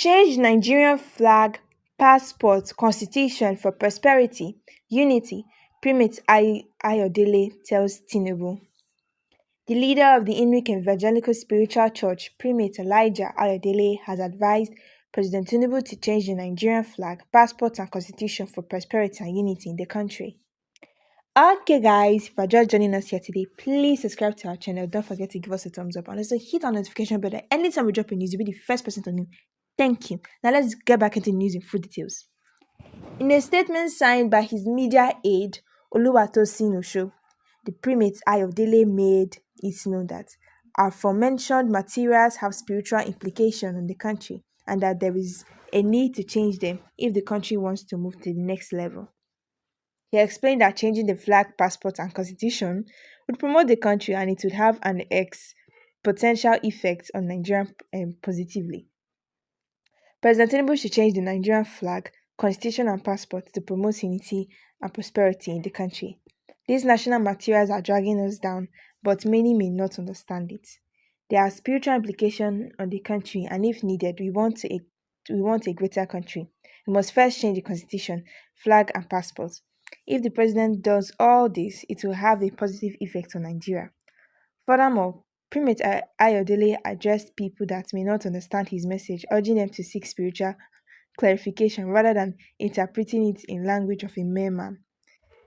Change Nigerian flag, passport, constitution for prosperity, unity, Primate Ayodele tells Tinubu. The leader of the Inric Evangelical Spiritual Church, Primate Elijah Ayodele, has advised President Tinubu to change the Nigerian flag, passport, and constitution for prosperity and unity in the country. Okay, guys, if you're just joining us here today, please subscribe to our channel. Don't forget to give us a thumbs up and also hit our notification bell. Anytime we drop a news, you'll be the first person to know. Thank you. Now let's get back into the news in full details. In a statement signed by his media aide, Oluwatosin Osho, the Primate Ayodele made it known that aforementioned materials have spiritual implication on the country and that there is a need to change them if the country wants to move to the next level. He explained that changing the flag, passport, and constitution would promote the country and it would have an potential effect on Nigeria positively. President Tinubu should change the Nigerian flag, constitution, and passport to promote unity and prosperity in the country. These national materials are dragging us down, but many may not understand it. There are spiritual implications on the country, and if needed, we want a greater country. We must first change the constitution, flag, and passport. If the president does all this, it will have a positive effect on Nigeria. Furthermore, Primate Ayodele addressed people that may not understand his message, urging them to seek spiritual clarification rather than interpreting it in language of a mere man.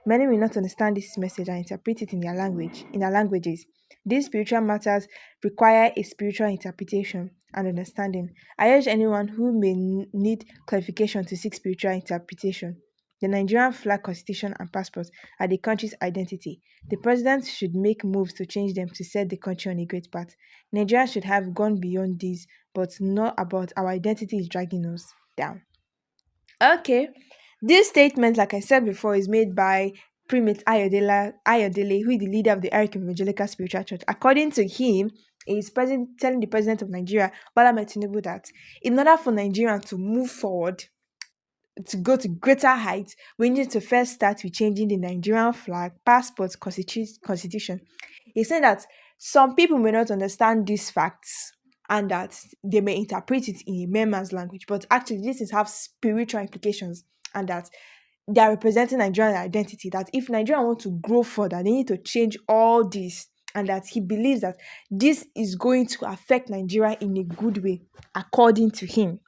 Many will not understand this message and interpret it in their languages. These spiritual matters require a spiritual interpretation and understanding. I urge anyone who may need clarification to seek spiritual interpretation. The Nigerian flag, constitution, and passport are the country's identity. The president should make moves to change them to set the country on a great path. Nigeria should have gone beyond this, but not about our identity is dragging us down. Okay, this statement, like I said before, is made by Primate Ayodele, who is the leader of the Inric Evangelical Spiritual Church. According to him, he is telling the president of Nigeria, Bola Ahmed Tinubu, that in order for Nigeria to move forward, to go to greater heights, we need to first start with changing the Nigerian flag, passport, constitution. He said that some people may not understand these facts and that they may interpret it in a mere man's language, but actually this is have spiritual implications and that they are representing Nigerian identity, that if Nigeria want to grow further, they need to change all this, and that he believes that this is going to affect Nigeria in a good way, according to him.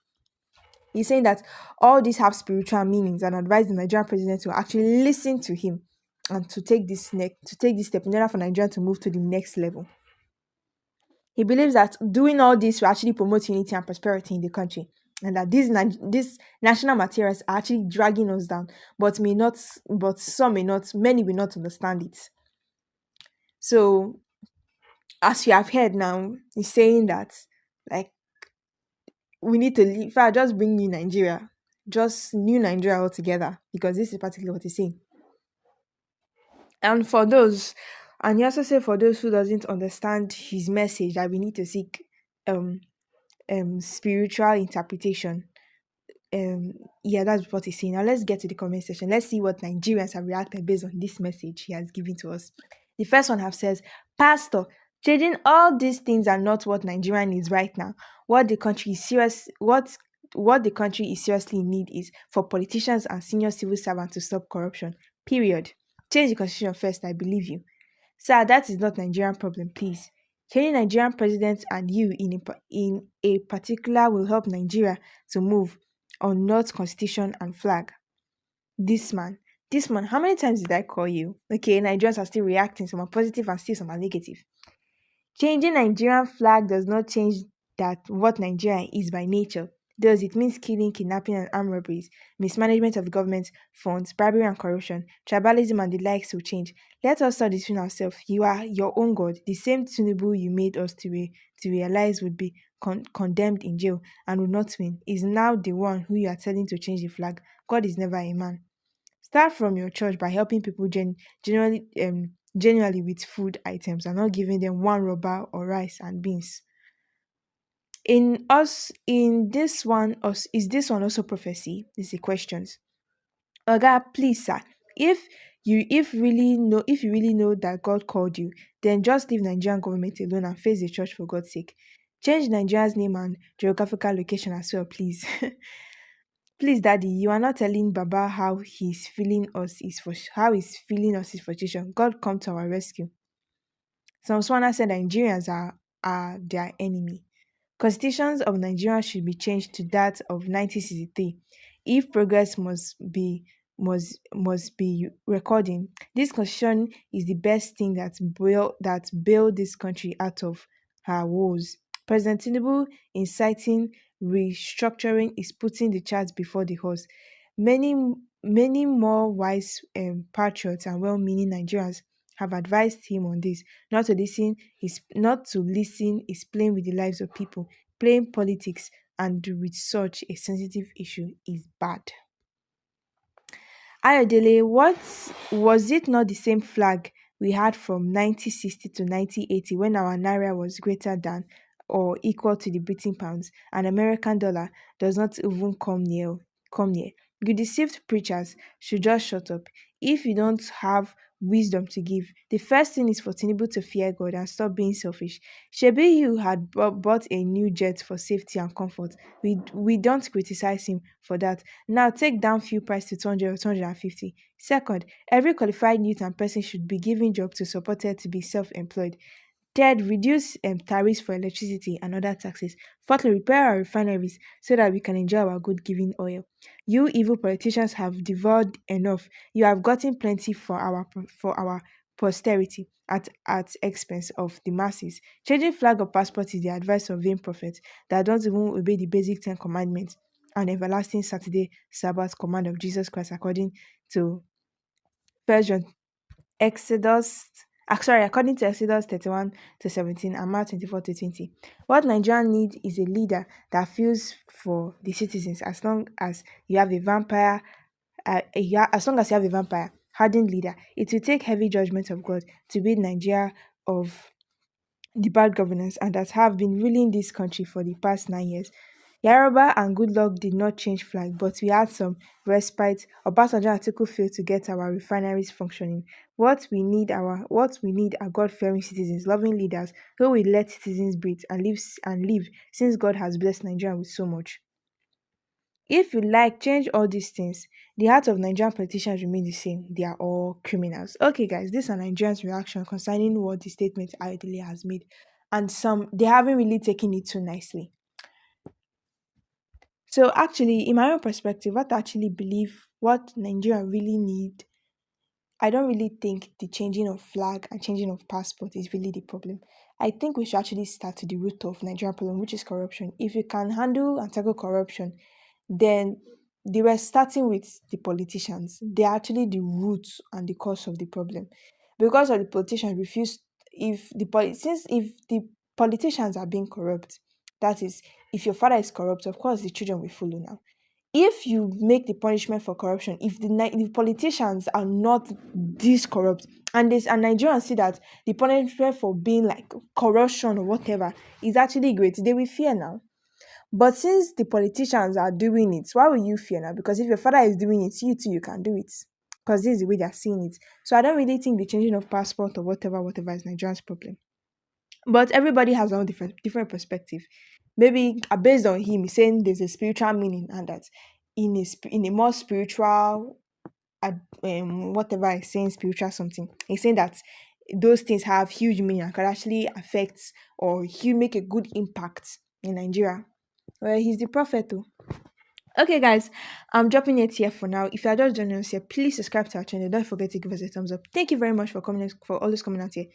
He's saying that all these have spiritual meanings and advise the Nigerian president to actually listen to him and to take this step in order for Nigeria to move to the next level. He believes that doing all this will actually promote unity and prosperity in the country, and that these national materials are actually dragging us down, but many will not understand it. So, as you have heard now, he's saying that, like, we need to leave. If I just bring new Nigeria, just new Nigeria altogether, because this is particularly what he's saying. And he also said for those who doesn't understand his message, that we need to seek spiritual interpretation. Yeah, that's what he's saying. Now let's get to the comment section. Let's see what Nigerians have reacted based on this message he has given to us. The first one says, Pastor, changing all these things are not what Nigeria needs right now. What the country is seriously in need is for politicians and senior civil servants to stop corruption. Period. Change the constitution first, I believe you. Sir, that is not Nigerian problem, please. Changing Nigerian presidents and you in a particular will help Nigeria to move on, not constitution and flag. This man, how many times did I call you? Okay, Nigerians are still reacting. Some are positive and still some are negative. Changing Nigerian flag does not change that what Nigeria is by nature. Does it means killing, kidnapping, and armed robberies, mismanagement of government funds, bribery and corruption, tribalism and the likes will change. Let us start between ourselves. You are your own God. The same Tinubu you made us to realize would be condemned in jail and would not win is now the one who you are telling to change the flag. God is never a man. Start from your church by helping people genuinely with food items and not giving them one rubber or rice and beans. Is this one also prophecy? This is the questions. Oga, please, sir. If you really know that God called you, then just leave Nigerian government alone and face the church for God's sake. Change Nigeria's name and geographical location as well, please. Please, Daddy, you are not telling Baba how he's feeling us is for how he's feeling us is frustration. God come to our rescue. Some Swana said Nigerians are their enemy. Constitutions of Nigeria should be changed to that of 1963. If progress must be recording, this constitution is the best thing that bailed this country out of her woes. President Tinubu inciting restructuring is putting the cart before the horse. Many many more wise patriots and well-meaning Nigerians have advised him on this. Not to listen is playing with the lives of people. Playing politics and with such a sensitive issue is bad. Ayodele, what was it not the same flag we had from 1960 to 1980 when our naira was greater than or equal to the British pounds and American dollar does not even come near. You deceived preachers should just shut up. If you don't have wisdom to give, the first thing is for Tinubu to fear God and stop being selfish. Shebi you had bought a new jet for safety and comfort. We don't criticize him for that. Now take down fuel price to 200 or 250. Second, every qualified youth and person should be given job to supported to be self-employed. Third, reduce tariffs for electricity and other taxes. Fourthly, repair our refineries so that we can enjoy our good giving oil. You evil politicians have devoured enough. You have gotten plenty for our posterity at expense of the masses. Changing flag or passport is the advice of vain prophets that don't even obey the basic Ten Commandments and everlasting Saturday Sabbath command of Jesus Christ according to First John according to Exodus 31 to 17 and Mark 24 to 20. What Nigeria needs is a leader that feels for the citizens as long as you have a vampire, as long as you have a vampire, hardened leader. It will take heavy judgment of God to rid Nigeria of the bad governance and that have been ruling this country for the past 9 years. Yaroba and Goodluck did not change flag, but we had some respite. Obasanjo and Atiku failed to get our refineries functioning. What we need are God-fearing citizens, loving leaders who will let citizens breathe and live since God has blessed Nigeria with so much. If you like change all these things, the heart of Nigerian politicians remain the same. They are all criminals. Okay, guys, this is Nigerians' reaction concerning what the statement Ayodele has made. And some they haven't really taken it too nicely. So actually, in my own perspective, what I actually believe what Nigeria really need, I don't really think the changing of flag and changing of passport is really the problem. I think we should actually start to the root of Nigerian problem, which is corruption. If you can handle and tackle corruption, then they were starting with the politicians. They are actually the root and the cause of the problem. Because of the politicians refuse if the politicians are being corrupt, that is, if your father is corrupt, of course the children will follow now. If you make the punishment for corruption, if the politicians are not this corrupt, and Nigerians see that the punishment for being like corruption or whatever is actually great, they will fear now. But since the politicians are doing it, why will you fear now? Because if your father is doing it, you too, you can do it. Because this is the way they are seeing it. So I don't really think the changing of passport or whatever is Nigerian's problem. But everybody has their own different perspective. Maybe based on him, he's saying there's a spiritual meaning and that in a more spiritual whatever he's saying, spiritual something. He's saying that those things have huge meaning and can actually affect or he make a good impact in Nigeria. Well, he's the prophet though. Okay, guys, I'm dropping it here for now. If you are just joining us here, please subscribe to our channel. Don't forget to give us a thumbs up. Thank you very much for always coming out here.